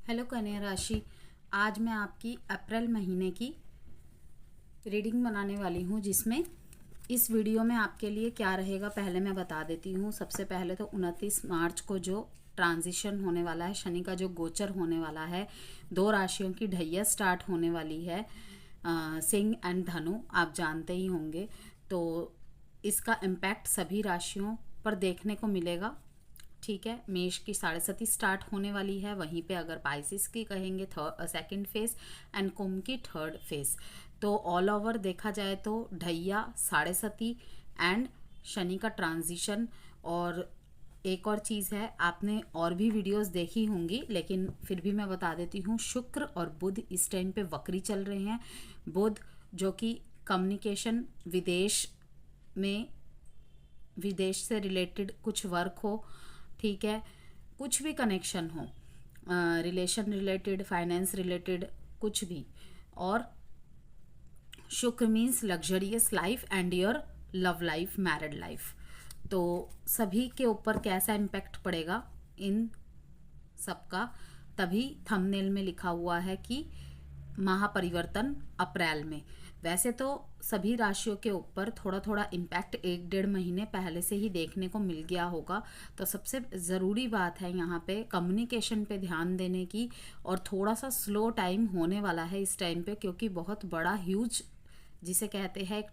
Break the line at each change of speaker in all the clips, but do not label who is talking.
Hello कन्या राशि, आज मैं आपकी अप्रैल महीने की रीडिंग बनाने वाली हूँ, जिसमें इस वीडियो में आपके लिए क्या रहेगा पहले मैं बता देती हूँ। सबसे पहले तो 29 मार्च को जो ट्रांजिशन होने वाला है, शनि का जो गोचर होने वाला है, दो राशियों की ढैया स्टार्ट होने वाली है, सिंह एंड धनु, आप जानते ही होंगे। तो इसका इम्पैक्ट सभी राशियों पर देखने को मिलेगा। ठीक है, मेष की 7:30 स्टार्ट होने वाली है, वहीं पे अगर पाइसिस की कहेंगे सेकंड फेज एंड कुंभ की थर्ड फेज। तो ऑल ओवर देखा जाए तो ढैया 7:30 एंड शनि का ट्रांजिशन। और एक और चीज़ है, आपने और भी वीडियोस देखी होंगी लेकिन फिर भी मैं बता देती हूँ, शुक्र और बुध इस टाइम पे वक्री चल रहे हैं। बुध जो कि कम्युनिकेशन, में विदेश से रिलेटेड कुछ वर्क हो, ठीक है, कुछ भी कनेक्शन हो, रिलेशन रिलेटेड, फाइनेंस रिलेटेड, कुछ भी। और शुक्र means luxurious life and your love life, married life. तो सभी के ऊपर कैसा इम्पैक्ट पड़ेगा इन सबका, तभी थंबनेल में लिखा हुआ है कि महापरिवर्तन अप्रैल में। वैसे तो सभी राशियों के ऊपर थोड़ा थोड़ा इम्पैक्ट 1-1.5 महीने पहले से ही देखने को मिल गया होगा। तो सबसे ज़रूरी बात है यहाँ पे कम्युनिकेशन पे ध्यान देने की, और थोड़ा सा स्लो टाइम होने वाला है इस टाइम पे, क्योंकि बहुत बड़ा ह्यूज जिसे कहते हैं एक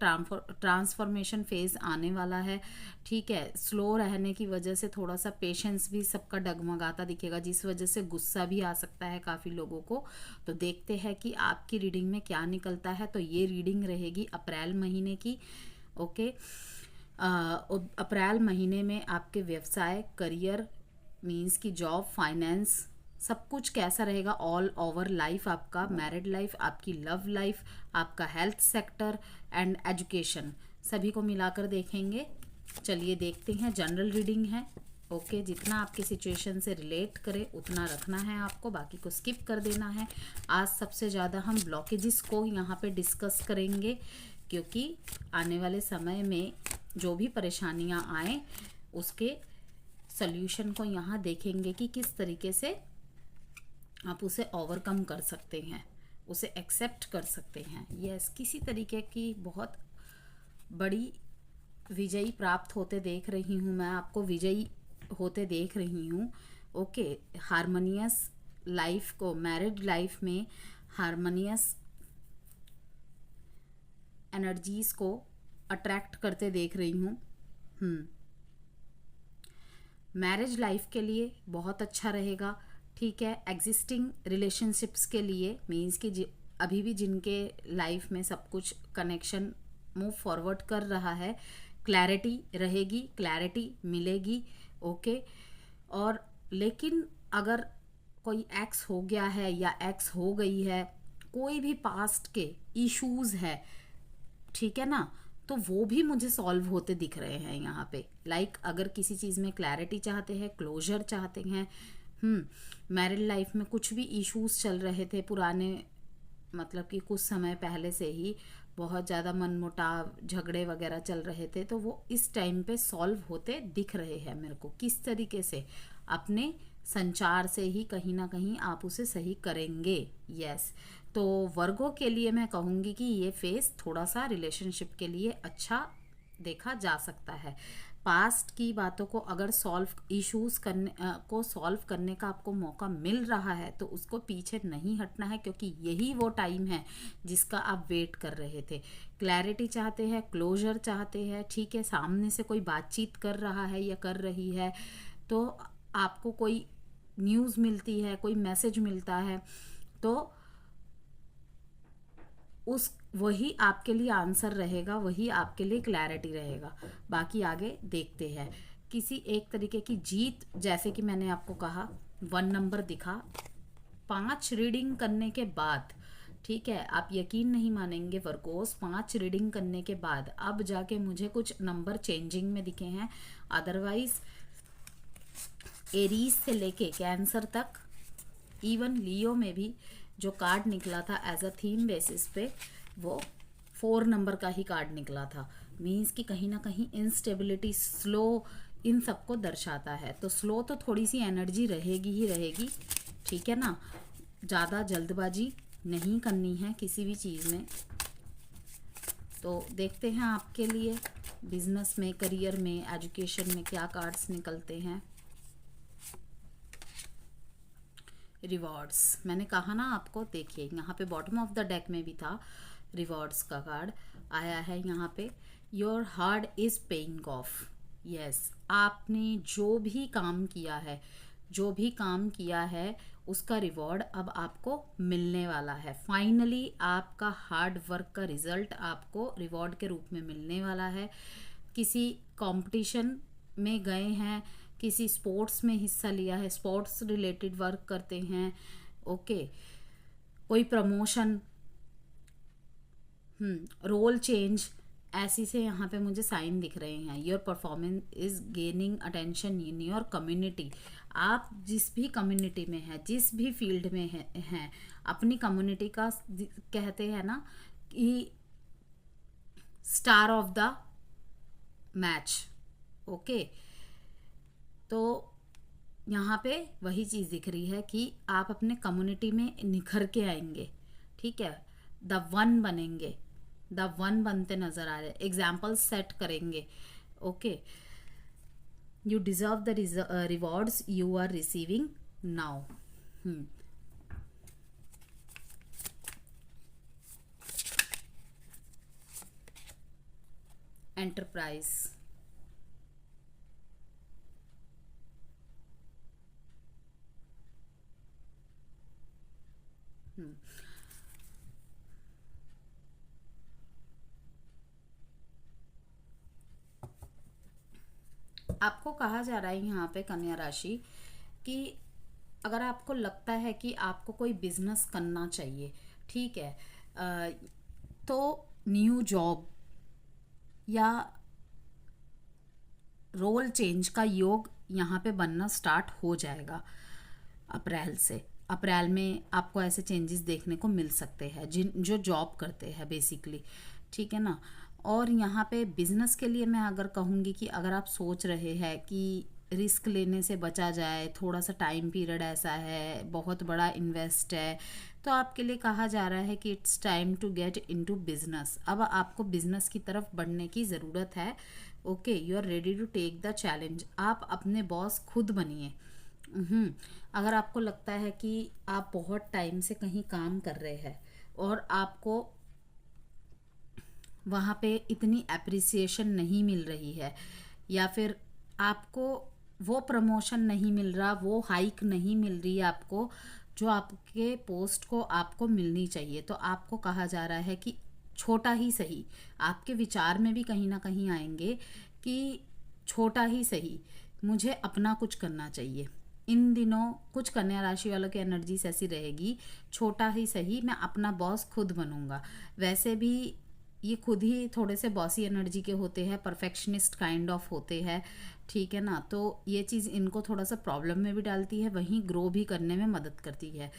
ट्रांसफॉर्मेशन फेज आने वाला है। ठीक है, स्लो रहने की वजह से थोड़ा सा पेशेंस भी सबका डगमगाता दिखेगा, जिस वजह से गुस्सा भी आ सकता है काफ़ी लोगों को। तो देखते हैं कि आपकी रीडिंग में क्या निकलता है। तो ये रीडिंग रहेगी अप्रैल महीने की। ओके, अप्रैल महीने में आपके व्यवसाय, करियर मीन्स की जॉब, फाइनेंस, सब कुछ कैसा रहेगा, ऑल ओवर लाइफ, आपका मैरिड लाइफ, आपकी लव लाइफ, आपका हेल्थ सेक्टर एंड एजुकेशन, सभी को मिलाकर देखेंगे। चलिए देखते हैं, जनरल रीडिंग है। ओके, जितना आपकी सिचुएशन से रिलेट करे उतना रखना है आपको, बाकी को स्किप कर देना है। आज सबसे ज़्यादा हम ब्लॉकेजेस को यहाँ पे डिस्कस करेंगे, क्योंकि आने वाले समय में जो भी परेशानियाँ आए उसके सल्यूशन को यहाँ देखेंगे कि किस तरीके से आप उसे ओवरकम कर सकते हैं, उसे एक्सेप्ट कर सकते हैं। यस, किसी तरीके की बहुत बड़ी विजयी प्राप्त होते देख रही हूँ, मैं आपको विजयी होते देख रही हूँ। ओके, हारमोनियस लाइफ को, मैरिड लाइफ में हारमोनियस एनर्जीज को अट्रैक्ट करते देख रही हूँ। मैरिज लाइफ के लिए बहुत अच्छा रहेगा। ठीक है, एग्जिस्टिंग रिलेशनशिप्स के लिए मीन्स कि अभी भी जिनके लाइफ में सब कुछ कनेक्शन मूव फॉरवर्ड कर रहा है, क्लैरिटी रहेगी, क्लैरिटी मिलेगी। ओके, और लेकिन अगर कोई एक्स हो गया है या एक्स हो गई है, कोई भी पास्ट के इश्यूज है, ठीक है ना, तो वो भी मुझे सॉल्व होते दिख रहे हैं यहाँ पे। अगर किसी चीज़ में क्लैरिटी चाहते हैं, क्लोजर चाहते हैं, मैरिड लाइफ में कुछ भी इश्यूज चल रहे थे पुराने, मतलब कि कुछ समय पहले से ही बहुत ज़्यादा मनमुटाव, झगड़े वगैरह चल रहे थे, तो वो इस टाइम पे सॉल्व होते दिख रहे हैं मेरे को। किस तरीके से, अपने संचार से ही कहीं ना कहीं आप उसे सही करेंगे। यस, तो वर्गों के लिए मैं कहूँगी कि ये फेस थोड़ा सा रिलेशनशिप के लिए अच्छा देखा जा सकता है। पास्ट की बातों को अगर सॉल्व करने का आपको मौका मिल रहा है तो उसको पीछे नहीं हटना है, क्योंकि यही वो टाइम है जिसका आप वेट कर रहे थे। क्लैरिटी चाहते हैं, क्लोजर चाहते हैं, ठीक है, सामने से कोई बातचीत कर रहा है या कर रही है तो आपको कोई न्यूज़ मिलती है, कोई मैसेज मिलता है, तो वही आपके लिए आंसर रहेगा, वही आपके लिए क्लैरिटी रहेगा। बाकी आगे देखते हैं। किसी एक तरीके की जीत, जैसे कि मैंने आपको कहा 1 नंबर दिखा 5 रीडिंग करने के बाद। ठीक है, आप यकीन नहीं मानेंगे वर्गोस, 5 रीडिंग करने के बाद अब जाके मुझे कुछ नंबर चेंजिंग में दिखे हैं। अदरवाइज एरीज से लेके कैंसर तक, इवन लियो में भी जो कार्ड निकला था एज अ थीम बेसिस पे, वो 4 नंबर का ही कार्ड निकला था। मीन्स कि कहीं ना कहीं इंस्टेबिलिटी, स्लो, इन सबको दर्शाता है। तो स्लो तो थोड़ी सी एनर्जी रहेगी ही रहेगी। ठीक है ना, ज़्यादा जल्दबाजी नहीं करनी है किसी भी चीज़ में। तो देखते हैं आपके लिए बिजनेस में, करियर में, एजुकेशन में क्या कार्ड्स निकलते हैं। रिवॉर्ड्स, मैंने कहा ना आपको, देखिए यहाँ पे बॉटम ऑफ द डेक में भी था, रिवॉर्ड्स का कार्ड आया है यहाँ पे। Your hard is paying off. Yes, आपने जो भी काम किया है, जो भी काम किया है उसका रिवॉर्ड अब आपको मिलने वाला है। फाइनली आपका हार्ड वर्क का रिजल्ट आपको रिवॉर्ड के रूप में मिलने वाला है। किसी कंपटीशन में गए हैं, किसी स्पोर्ट्स में हिस्सा लिया है, स्पोर्ट्स रिलेटेड वर्क करते हैं, ओके, कोई प्रमोशन, रोल चेंज, ऐसी से यहाँ पे मुझे साइन दिख रहे हैं। Your performance is gaining attention in your community. आप जिस भी कम्युनिटी में हैं, जिस भी फील्ड में हैं, अपनी कम्युनिटी का कहते हैं ना कि star of the match, okay. तो यहाँ पे वही चीज़ दिख रही है कि आप अपने कम्युनिटी में निखर के आएंगे, ठीक है, द वन बनेंगे, द वन बनते नजर आ रहे, एग्जाम्पल सेट करेंगे, okay. You deserve the rewards you are receiving now. Enterprise, आपको कहा जा रहा है यहाँ पे कन्या राशि कि अगर आपको लगता है कि आपको कोई बिजनेस करना चाहिए, ठीक है, तो न्यू जॉब या रोल चेंज का योग यहाँ पे बनना स्टार्ट हो जाएगा अप्रैल से। अप्रैल में आपको ऐसे चेंजेस देखने को मिल सकते हैं जो जॉब करते हैं बेसिकली, ठीक है ना। और यहाँ पे बिजनेस के लिए मैं अगर कहूँगी कि अगर आप सोच रहे हैं कि रिस्क लेने से बचा जाए, थोड़ा सा टाइम पीरियड ऐसा है, बहुत बड़ा इन्वेस्ट है, तो आपके लिए कहा जा रहा है कि it's time to get into business. अब आपको बिजनेस की तरफ बढ़ने की ज़रूरत है, okay. You are ready to take the challenge. आप अपने बॉस खुद बनिए। अगर आपको लगता है कि आप बहुत टाइम से कहीं काम कर रहे हैं और आपको वहाँ पे इतनी एप्रिसिएशन नहीं मिल रही है, या फिर आपको वो प्रमोशन नहीं मिल रहा, वो हाइक नहीं मिल रही है आपको, जो आपके पोस्ट को आपको मिलनी चाहिए, तो आपको कहा जा रहा है कि छोटा ही सही, आपके विचार में भी कहीं ना कहीं आएंगे कि छोटा ही सही मुझे अपना कुछ करना चाहिए। इन दिनों कुछ कन्या राशि वालों की एनर्जीज ऐसी रहेगी, छोटा ही सही मैं अपना बॉस खुद बनूंगा। वैसे भी ये खुद ही थोड़े से बॉसी एनर्जी के होते हैं, परफेक्शनिस्ट काइंड ऑफ होते हैं, ठीक है ना। तो ये चीज़ इनको थोड़ा सा प्रॉब्लम में भी डालती है, वहीं ग्रो भी करने में मदद करती है।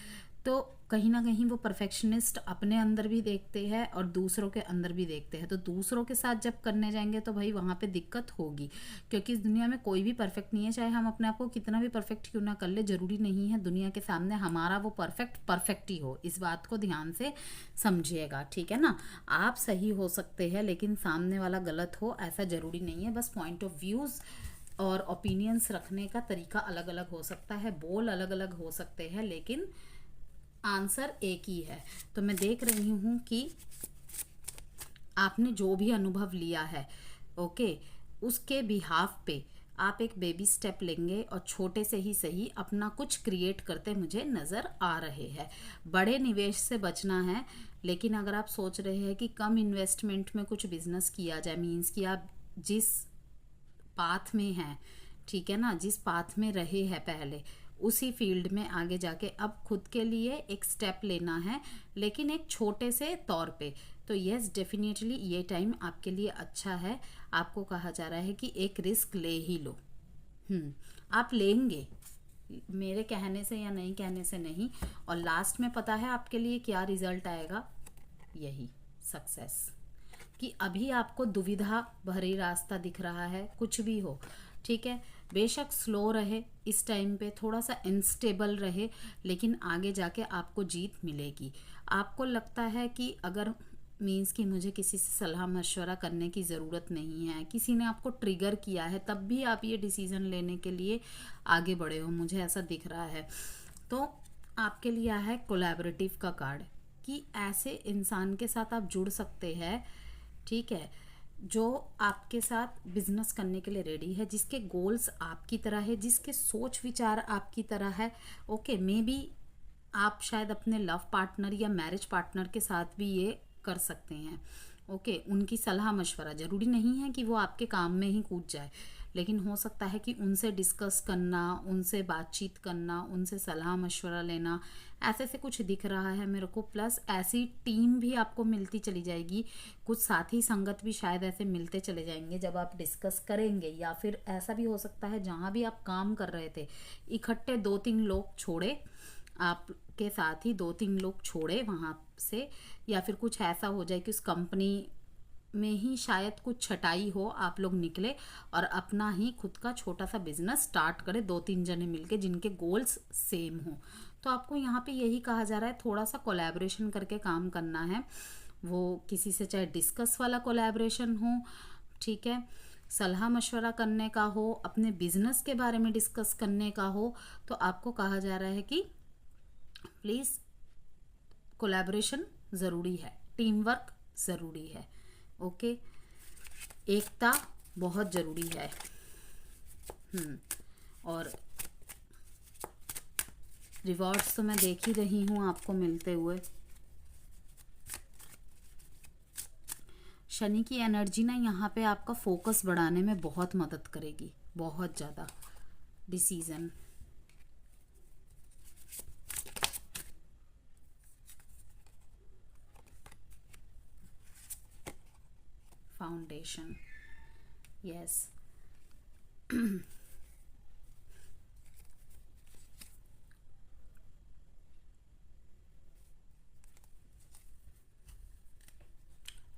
तो कहीं ना कहीं वो परफेक्शनिस्ट अपने अंदर भी देखते हैं और दूसरों के अंदर भी देखते हैं। तो दूसरों के साथ जब करने जाएंगे तो भाई वहाँ पे दिक्कत होगी, क्योंकि इस दुनिया में कोई भी परफेक्ट नहीं है। चाहे हम अपने आप को कितना भी परफेक्ट क्यों ना कर ले, ज़रूरी नहीं है दुनिया के सामने हमारा वो परफेक्ट ही हो। इस बात को ध्यान से समझिएगा, ठीक है ना। आप सही हो सकते हैं लेकिन सामने वाला गलत हो, ऐसा ज़रूरी नहीं है। बस पॉइंट ऑफ व्यूज़ और ओपिनियंस रखने का तरीका अलग अलग हो सकता है, बोल अलग अलग हो सकते हैं, लेकिन आंसर एक ही है। तो मैं देख रही हूँ कि आपने जो भी अनुभव लिया है, ओके, उसके बिहाफ पे आप एक बेबी स्टेप लेंगे और छोटे से ही सही अपना कुछ क्रिएट करते मुझे नज़र आ रहे हैं। बड़े निवेश से बचना है, लेकिन अगर आप सोच रहे हैं कि कम इन्वेस्टमेंट में कुछ बिजनेस किया जाए, मीन्स कि आप जिस पाथ में हैं, ठीक है ना, जिस पाथ में रहे हैं पहले, उसी फील्ड में आगे जाके अब खुद के लिए एक स्टेप लेना है, लेकिन एक छोटे से तौर पे, तो यस डेफिनेटली ये टाइम आपके लिए अच्छा है। आपको कहा जा रहा है कि एक रिस्क ले ही लो। आप लेंगे, मेरे कहने से या नहीं कहने से नहीं। और लास्ट में पता है आपके लिए क्या रिजल्ट आएगा, यही सक्सेस। कि अभी आपको दुविधा भरी रास्ता दिख रहा है, कुछ भी हो, ठीक है। बेशक स्लो रहे इस टाइम पे, थोड़ा सा अनस्टेबल रहे, लेकिन आगे जाके आपको जीत मिलेगी। आपको लगता है कि अगर मीन्स कि मुझे किसी से सलाह मशवरा करने की ज़रूरत नहीं है, किसी ने आपको ट्रिगर किया है, तब भी आप ये डिसीज़न लेने के लिए आगे बढ़े हो, मुझे ऐसा दिख रहा है। तो आपके लिए है कोलैबोरेटिव का कार्ड, कि ऐसे इंसान के साथ आप जुड़ सकते हैं, ठीक है, जो आपके साथ बिजनेस करने के लिए रेडी है, जिसके गोल्स आपकी तरह है, जिसके सोच विचार आपकी तरह है। ओके, मे बी आप शायद अपने लव पार्टनर या मैरिज पार्टनर के साथ भी ये कर सकते हैं। ओके, उनकी सलाह मशवरा, ज़रूरी नहीं है कि वो आपके काम में ही कूद जाए, लेकिन हो सकता है कि उनसे डिस्कस करना, उनसे बातचीत करना, उनसे सलाह मशवरा लेना, ऐसे से कुछ दिख रहा है मेरे को। प्लस ऐसी टीम भी आपको मिलती चली जाएगी, कुछ साथी संगत भी शायद ऐसे मिलते चले जाएंगे जब आप डिस्कस करेंगे। या फिर ऐसा भी हो सकता है जहाँ भी आप काम कर रहे थे, इकट्ठे 2-3 लोग छोड़े, आपके साथ ही 2-3 लोग छोड़े वहाँ से, या फिर कुछ ऐसा हो जाए कि उस कंपनी में ही शायद कुछ छटाई हो, आप लोग निकले और अपना ही खुद का छोटा सा बिजनेस स्टार्ट करें, 2-3 जने मिलके जिनके गोल्स सेम हो। तो आपको यहाँ पे यही कहा जा रहा है, थोड़ा सा कोलैबोरेशन करके काम करना है। वो किसी से चाहे डिस्कस वाला कोलैबोरेशन हो, ठीक है, सलाह मशवरा करने का हो, अपने बिजनेस के बारे में डिस्कस करने का हो, तो आपको कहा जा रहा है कि प्लीज़ कोलैबोरेशन ज़रूरी है, टीम वर्क ज़रूरी है। ओके, एकता बहुत ज़रूरी है। और रिवॉर्ड्स तो मैं देख ही रही हूँ आपको मिलते हुए। शनि की एनर्जी ना यहाँ पे आपका फोकस बढ़ाने में बहुत मदद करेगी, बहुत ज़्यादा। Decision, foundation, yes.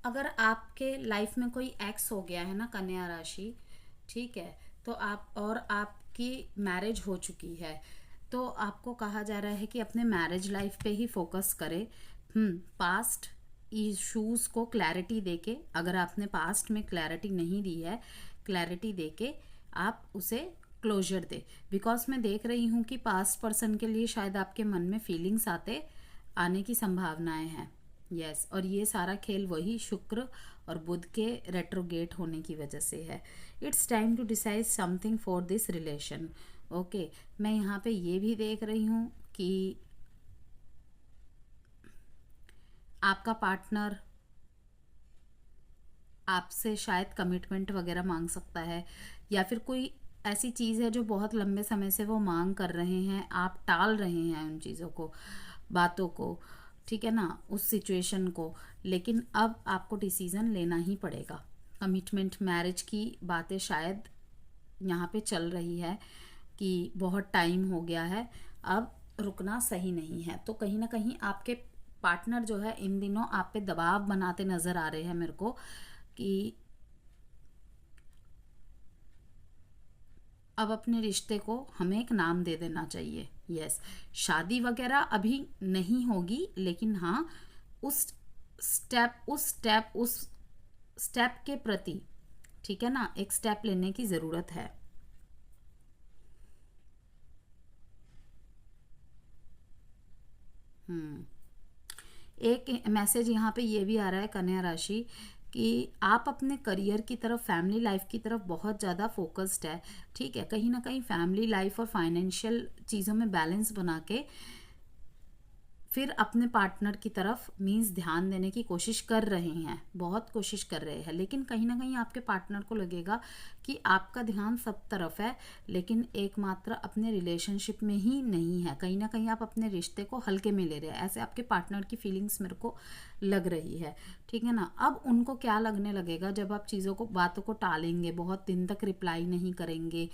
अगर आपके लाइफ में कोई एक्स हो गया है ना कन्या राशि, ठीक है, तो आप और आपकी मैरिज हो चुकी है, तो आपको कहा जा रहा है कि अपने मैरिज लाइफ पे ही फोकस करें। पास्ट इश्यूज को क्लैरिटी देके, अगर आपने पास्ट में क्लैरिटी नहीं दी है, क्लैरिटी देके आप उसे क्लोजर दे। बिकॉज मैं देख रही हूँ कि पास्ट पर्सन के लिए शायद आपके मन में फीलिंग्स आने की संभावनाएं हैं। यस, और ये सारा खेल वही शुक्र और बुध के रेट्रोगेट होने की वजह से है। It's time to decide something for this relation. Okay, मैं यहाँ पे ये भी देख रही हूँ कि आपका पार्टनर आपसे शायद कमिटमेंट वगैरह मांग सकता है, या फिर कोई ऐसी चीज़ है जो बहुत लंबे समय से वो मांग कर रहे हैं, आप टाल रहे हैं उन चीज़ों को, बातों को, ठीक है ना, उस सिचुएशन को। लेकिन अब आपको डिसीज़न लेना ही पड़ेगा। कमिटमेंट, मैरिज की बातें शायद यहाँ पे चल रही है कि बहुत टाइम हो गया है, अब रुकना सही नहीं है। तो कहीं ना कहीं आपके पार्टनर जो है इन दिनों आप पे दबाव बनाते नज़र आ रहे हैं मेरे को, कि अब अपने रिश्ते को हमें एक नाम दे देना चाहिए। यस, शादी वगैरह अभी नहीं होगी, लेकिन हाँ उस स्टेप के प्रति, ठीक है ना, एक स्टेप लेने की ज़रूरत है। एक मैसेज यहाँ पे ये भी आ रहा है कन्या राशि कि आप अपने करियर की तरफ, फैमिली लाइफ की तरफ बहुत ज़्यादा फोकस्ड है, ठीक है। कहीं ना कहीं फैमिली लाइफ और फाइनेंशियल चीज़ों में बैलेंस बना के फिर अपने पार्टनर की तरफ मीन्स ध्यान देने की कोशिश कर रहे हैं, बहुत कोशिश कर रहे हैं। लेकिन कहीं ना कहीं आपके पार्टनर को लगेगा कि आपका ध्यान सब तरफ है, लेकिन एकमात्र अपने रिलेशनशिप में ही नहीं है। कहीं ना कहीं आप अपने रिश्ते को हल्के में ले रहे हैं, ऐसे आपके पार्टनर की फीलिंग्स मेरे को लग रही है, ठीक है ना। अब उनको क्या लगने लगेगा जब आप चीज़ों को, बातों को टालेंगे, बहुत दिन तक रिप्लाई नहीं करेंगे।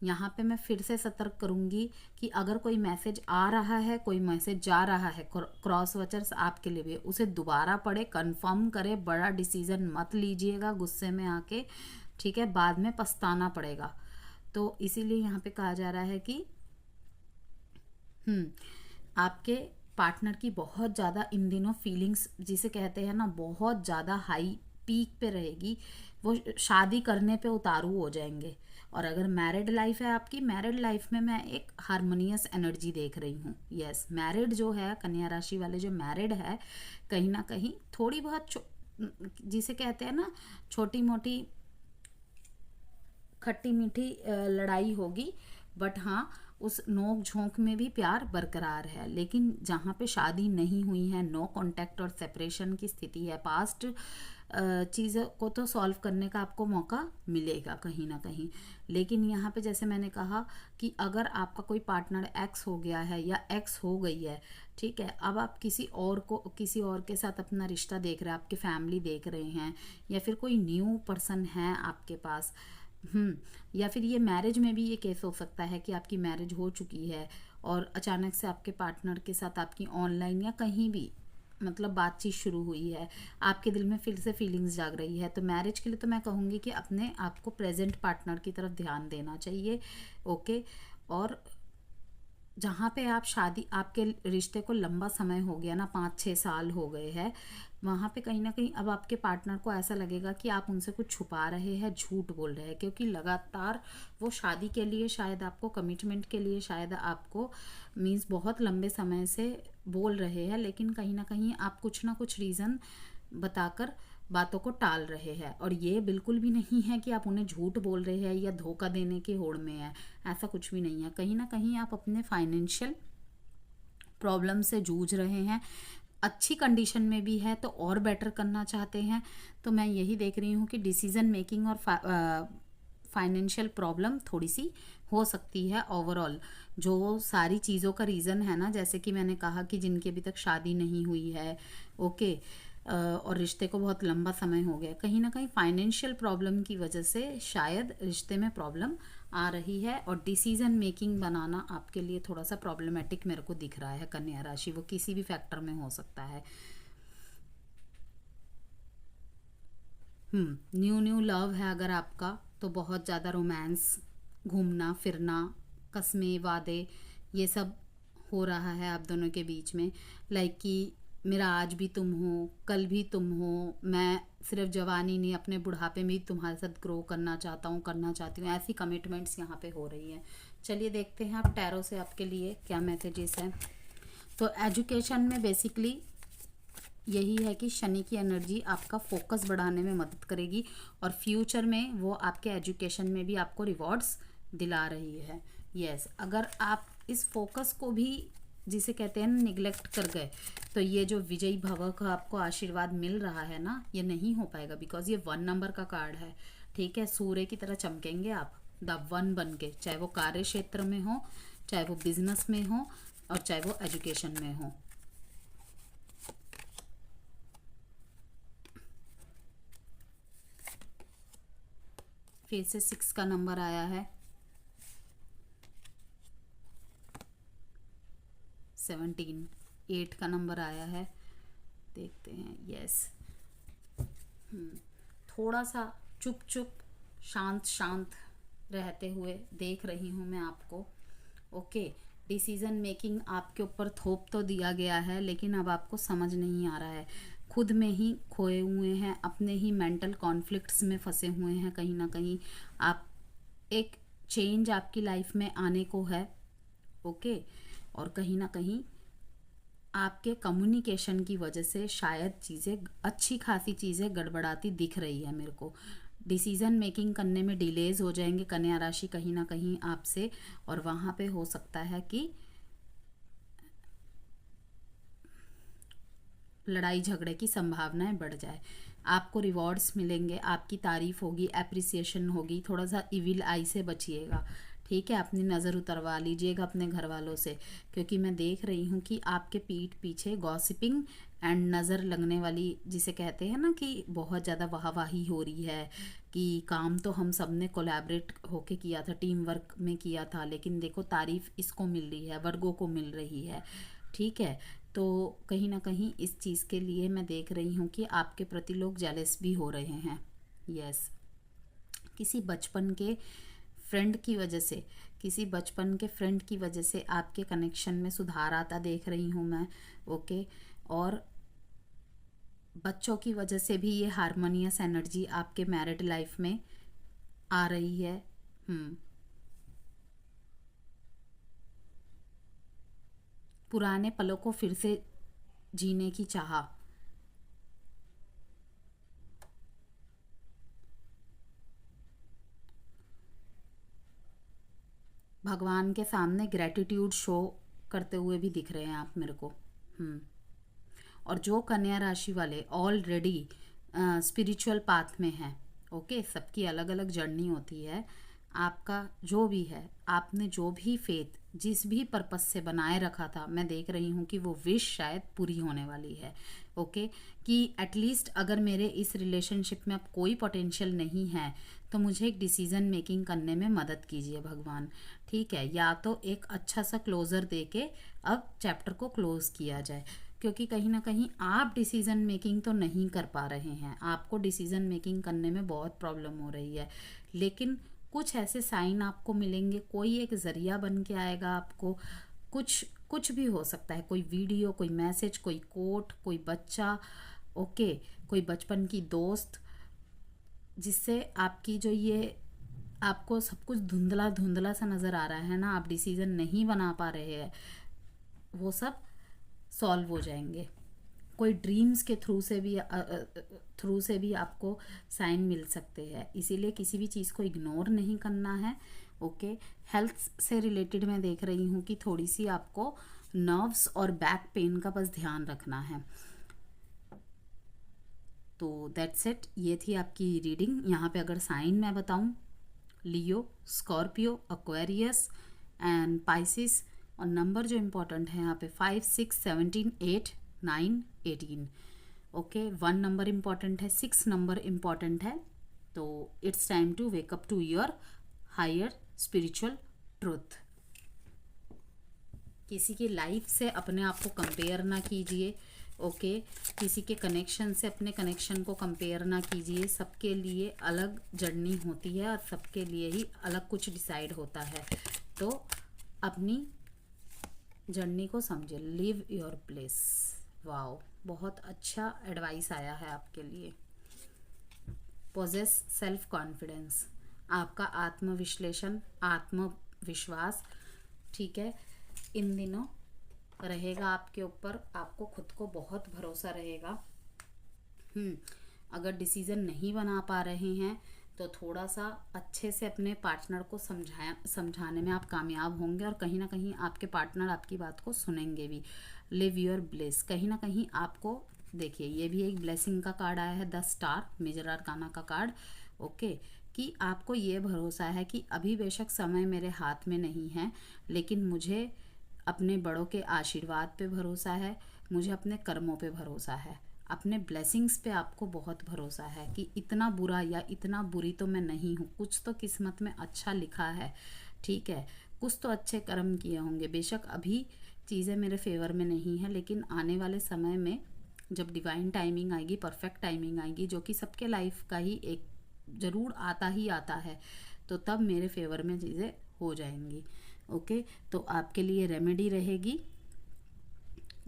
यहाँ पे मैं फिर से सतर्क करूँगी कि अगर कोई मैसेज आ रहा है, कोई मैसेज जा रहा है, क्रॉस वॉचर्स आपके लिए भी, उसे दोबारा पढ़े, कंफर्म करे, बड़ा डिसीजन मत लीजिएगा गुस्से में आके, ठीक है, बाद में पछताना पड़ेगा। तो इसीलिए यहाँ पे कहा जा रहा है कि आपके पार्टनर की बहुत ज़्यादा इन दिनों फीलिंग्स जिसे कहते हैं ना बहुत ज़्यादा हाई पीक पे रहेगी। वो शादी करने पे उतारू हो जाएंगे। और अगर मैरिड लाइफ है आपकी, मैरिड लाइफ में मैं एक हारमोनियस एनर्जी देख रही हूँ। यस, मैरिड जो है, कन्या राशि वाले जो मैरिड है, कहीं ना कहीं थोड़ी बहुत जिसे कहते हैं ना छोटी मोटी खट्टी मीठी लड़ाई होगी, बट हाँ उस नोक झोंक में भी प्यार बरकरार है। लेकिन जहाँ पे शादी नहीं हुई है, नो कांटेक्ट और सेपरेशन की स्थिति है, पास्ट चीज़ों को तो सॉल्व करने का आपको मौका मिलेगा कहीं ना कहीं। लेकिन यहाँ पे जैसे मैंने कहा कि अगर आपका कोई पार्टनर एक्स हो गया है या एक्स हो गई है, ठीक है, अब आप किसी और के साथ अपना रिश्ता देख रहे हैं, आपकी फैमिली देख रहे हैं, या फिर कोई न्यू पर्सन है आपके पास, या फिर ये मैरिज में भी ये केस हो सकता है कि आपकी मैरिज हो चुकी है और अचानक से आपके पार्टनर के साथ आपकी ऑनलाइन या कहीं भी मतलब बातचीत शुरू हुई है, आपके दिल में फिर से फीलिंग्स जाग रही है। तो मैरिज के लिए तो मैं कहूँगी कि अपने आप को प्रेजेंट पार्टनर की तरफ ध्यान देना चाहिए। ओके। और जहाँ पे आप शादी, आपके रिश्ते को लंबा समय हो गया ना, 5-6 साल हो गए हैं, वहाँ पे कहीं ना कहीं अब आपके पार्टनर को ऐसा लगेगा कि आप उनसे कुछ छुपा रहे हैं, झूठ बोल रहे हैं, क्योंकि लगातार वो शादी के लिए शायद आपको, कमिटमेंट के लिए शायद आपको मीन्स बहुत लंबे समय से बोल रहे हैं, लेकिन कहीं ना कहीं आप कुछ ना कुछ रीज़न बताकर बातों को टाल रहे हैं। और ये बिल्कुल भी नहीं है कि आप उन्हें झूठ बोल रहे हैं या धोखा देने की होड़ में है, ऐसा कुछ भी नहीं है। कहीं ना कहीं आप अपने फाइनेंशियल प्रॉब्लम से जूझ रहे हैं, अच्छी कंडीशन में भी है तो और बेटर करना चाहते हैं। तो मैं यही देख रही हूँ कि डिसीजन मेकिंग और फाइनेंशियल प्रॉब्लम थोड़ी सी हो सकती है। ओवरऑल जो सारी चीज़ों का रीज़न है ना, जैसे कि मैंने कहा कि जिनकी अभी तक शादी नहीं हुई है, ओके, और रिश्ते को बहुत लंबा समय हो गया, कहीं ना कहीं फाइनेंशियल प्रॉब्लम की वजह से शायद रिश्ते में प्रॉब्लम आ रही है। और डिसीजन मेकिंग बनाना आपके लिए थोड़ा सा प्रॉब्लमेटिक मेरे को दिख रहा है कन्या राशि, वो किसी भी फैक्टर में हो सकता है। न्यू लव है अगर आपका, तो बहुत ज़्यादा रोमांस, घूमना फिरना, कस्में वादे, ये सब हो रहा है आप दोनों के बीच में। लाइक कि मेरा आज भी तुम हो, कल भी तुम हो, मैं सिर्फ जवानी नहीं अपने बुढ़ापे में भी तुम्हारे साथ ग्रो करना चाहता हूँ, करना चाहती हूँ, ऐसी कमिटमेंट्स यहाँ पे हो रही हैं। चलिए देखते हैं आप टैरो से आपके लिए क्या मैसेजेस हैं। तो एजुकेशन में बेसिकली यही है कि शनि की एनर्जी आपका फोकस बढ़ाने में मदद करेगी और फ्यूचर में वो आपके एजुकेशन में भी आपको रिवॉर्ड्स दिला रही है। यस, अगर आप इस फोकस को भी जिसे कहते हैं निगलेक्ट कर गए, तो ये जो विजयी भव का आपको आशीर्वाद मिल रहा है ना, ये नहीं हो पाएगा, बिकॉज ये 1 नंबर का कार्ड है। ठीक है, सूर्य की तरह चमकेंगे आप द 1 बन के, चाहे वो कार्य क्षेत्र में हो, चाहे वो बिजनेस में हो, और चाहे वो एजुकेशन में हो। फिर से 6 का नंबर आया है, 17, 8 का नंबर आया है। देखते हैं। यस, थोड़ा सा चुप चुप शांत शांत रहते हुए देख रही हूँ मैं आपको। ओके, डिसीजन मेकिंग आपके ऊपर थोप तो दिया गया है, लेकिन अब आपको समझ नहीं आ रहा है, खुद में ही खोए हुए हैं, अपने ही मेंटल कॉन्फ्लिक्ट्स में फंसे हुए हैं। कहीं ना कहीं आप एक चेंज आपकी लाइफ में आने को है। ओके, और कहीं ना कहीं आपके कम्युनिकेशन की वजह से शायद चीज़ें, अच्छी खासी चीज़ें गड़बड़ाती दिख रही है मेरे को। डिसीज़न मेकिंग करने में डिलेज हो जाएंगे कन्या राशि कहीं ना कहीं आपसे, और वहाँ पे हो सकता है कि लड़ाई झगड़े की संभावनाएं बढ़ जाए। आपको रिवॉर्ड्स मिलेंगे, आपकी तारीफ होगी, एप्रिसिएशन होगी। थोड़ा सा इविल आई से बचिएगा, ठीक है, अपनी नज़र उतरवा लीजिएगा अपने घर वालों से, क्योंकि मैं देख रही हूँ कि आपके पीठ पीछे गॉसिपिंग एंड नज़र लगने वाली, जिसे कहते हैं ना कि बहुत ज़्यादा वाहवाही हो रही है कि काम तो हम सब ने कोलैबोरेट होके किया था, टीम वर्क में किया था, लेकिन देखो तारीफ इसको मिल रही है, वर्गों को मिल रही है। ठीक है, तो कहीं ना कहीं इस चीज़ के लिए मैं देख रही हूँ कि आपके प्रति लोग जेलस भी हो रहे हैं। यस, किसी बचपन के फ्रेंड की वजह से, किसी बचपन के फ्रेंड की वजह से आपके कनेक्शन में सुधार आता देख रही हूँ मैं। ओके, और बच्चों की वजह से भी ये हारमोनियस एनर्जी आपके मैरिड लाइफ में आ रही है। पुराने पलों को फिर से जीने की चाह। भगवान के सामने ग्रेटिट्यूड शो करते हुए भी दिख रहे हैं आप मेरे को। और जो कन्या राशि वाले ऑलरेडी स्पिरिचुअल पाथ में हैं, ओके, सबकी अलग अलग जर्नी होती है। आपका जो भी है, आपने जो भी फेथ जिस भी पर्पस से बनाए रखा था, मैं देख रही हूँ कि वो विश शायद पूरी होने वाली है। ओके, कि एटलीस्ट अगर मेरे इस रिलेशनशिप में अब कोई पोटेंशियल नहीं है तो मुझे एक डिसीजन मेकिंग करने में मदद कीजिए भगवान। ठीक है, या तो एक अच्छा सा क्लोजर दे के अब चैप्टर को क्लोज किया जाए, क्योंकि कहीं ना कहीं आप डिसीजन मेकिंग तो नहीं कर पा रहे हैं, आपको डिसीजन मेकिंग करने में बहुत प्रॉब्लम हो रही है। लेकिन कुछ ऐसे साइन आपको मिलेंगे, कोई एक ज़रिया बन के आएगा आपको। कुछ भी हो सकता है, कोई वीडियो, कोई मैसेज, कोई कोट, कोई बच्चा, ओके, कोई बचपन की दोस्त, जिससे आपकी जो ये आपको सब कुछ धुंधला धुंधला सा नज़र आ रहा है ना, आप डिसीज़न नहीं बना पा रहे हैं, वो सब सॉल्व हो जाएंगे। कोई ड्रीम्स के थ्रू से भी आपको साइन मिल सकते हैं, इसीलिए किसी भी चीज़ को इग्नोर नहीं करना है। ओके, हेल्थ से रिलेटेड मैं देख रही हूँ कि थोड़ी सी आपको नर्व्स और बैक पेन का बस ध्यान रखना है। तो दैट्स इट, ये थी आपकी रीडिंग। यहाँ पे अगर साइन मैं बताऊँ, लियो, स्कॉर्पियो, एक्वेरियस एंड पाइसिस, और नंबर जो इम्पोर्टेंट है यहाँ पे 5, 6, 17, 8, 9, 18। ओके, 1 नंबर इम्पॉर्टेंट है, 6 नंबर इम्पॉर्टेंट है। तो it's time to wake up to your higher spiritual truth. किसी की लाइफ से अपने आप को कंपेयर ना कीजिए। ओके, किसी के कनेक्शन से अपने कनेक्शन को कंपेयर ना कीजिए। सबके लिए अलग जर्नी होती है और सबके लिए ही अलग कुछ डिसाइड होता है। तो अपनी जर्नी को समझे, लिव योर प्लेस। वाओ, बहुत अच्छा एडवाइस आया है आपके लिए। पोजेस सेल्फ कॉन्फिडेंस, आपका आत्मविश्लेषण, आत्मविश्वास, ठीक है, इन दिनों रहेगा आपके ऊपर। आपको खुद को बहुत भरोसा रहेगा। अगर डिसीज़न नहीं बना पा रहे हैं तो थोड़ा सा अच्छे से अपने पार्टनर को समझाने में आप कामयाब होंगे, और कहीं ना कहीं आपके पार्टनर आपकी बात को सुनेंगे भी। लिव योर ब्लेस, कहीं ना कहीं आपको, देखिए ये भी एक ब्लेसिंग का कार्ड आया है, 10 स्टार, मेजर आर्काना का कार्ड। ओके, कि आपको ये भरोसा है कि अभी बेशक समय मेरे हाथ में नहीं है, लेकिन मुझे अपने बड़ों के आशीर्वाद पे भरोसा है, मुझे अपने कर्मों पे भरोसा है, अपने ब्लेसिंग्स पे आपको बहुत भरोसा है कि इतना बुरा या इतना बुरी तो मैं नहीं हूँ, कुछ तो किस्मत में अच्छा लिखा है। ठीक है, कुछ तो अच्छे कर्म किए होंगे। बेशक अभी चीज़ें मेरे फेवर में नहीं है, लेकिन आने वाले समय में जब डिवाइन टाइमिंग आएगी, परफेक्ट टाइमिंग आएगी, जो कि सबके लाइफ का ही एक ज़रूर आता ही आता है, तो तब मेरे फेवर में चीज़ें हो जाएंगी। ओके, तो आपके लिए रेमेडी रहेगी,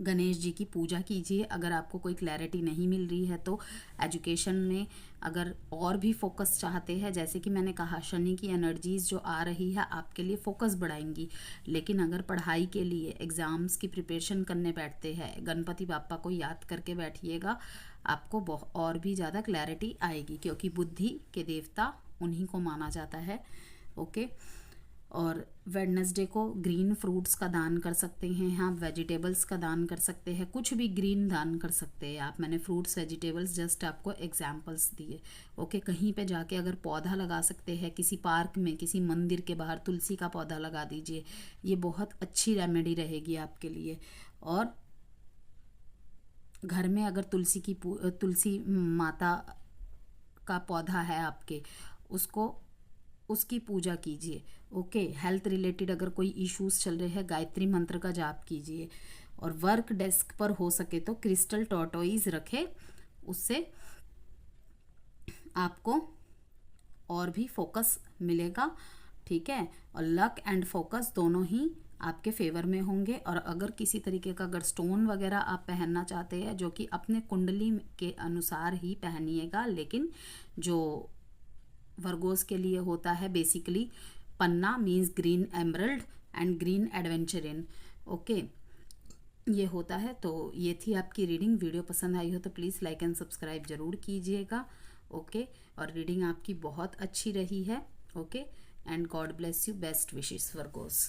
गणेश जी की पूजा कीजिए। अगर आपको कोई क्लैरिटी नहीं मिल रही है तो एजुकेशन में अगर और भी फोकस चाहते हैं, जैसे कि मैंने कहा, शनि की एनर्जीज जो आ रही है आपके लिए फोकस बढ़ाएंगी। लेकिन अगर पढ़ाई के लिए एग्ज़ाम्स की प्रिपरेशन करने बैठते हैं, गणपति बापा को याद करके बैठिएगा, आपको और भी ज़्यादा क्लैरिटी आएगी, क्योंकि बुद्धि के देवता उन्हीं को माना जाता है। ओके, और वेडनेसडे को ग्रीन फ्रूट्स का दान कर सकते हैं आप, वेजिटेबल्स का दान कर सकते हैं, कुछ भी ग्रीन दान कर सकते हैं आप। मैंने फ्रूट्स वेजिटेबल्स जस्ट आपको एग्जांपल्स दिए। ओके, कहीं पे जाके अगर पौधा लगा सकते हैं, किसी पार्क में, किसी मंदिर के बाहर तुलसी का पौधा लगा दीजिए, ये बहुत अच्छी रेमेडी रहेगी आपके लिए। और घर में अगर तुलसी माता का पौधा है आपके, उसकी पूजा कीजिए। ओके, हेल्थ रिलेटेड अगर कोई इश्यूज चल रहे हैं, गायत्री मंत्र का जाप कीजिए। और वर्क डेस्क पर हो सके तो क्रिस्टल टॉर्टोइज रखे, उससे आपको और भी फोकस मिलेगा, ठीक है। और लक एंड फोकस दोनों ही आपके फेवर में होंगे। और अगर किसी तरीके का अगर स्टोन वगैरह आप पहनना चाहते हैं, जो कि अपने कुंडली के अनुसार ही पहनिएगा, लेकिन जो वर्गोस के लिए होता है बेसिकली पन्ना means green emerald and green aventurine, okay, ये होता है। तो ये थी आपकी रीडिंग। वीडियो पसंद आई हो तो प्लीज़ लाइक एंड सब्सक्राइब ज़रूर कीजिएगा, ओके। और रीडिंग आपकी बहुत अच्छी रही है, okay. And God bless you, best wishes Virgo's.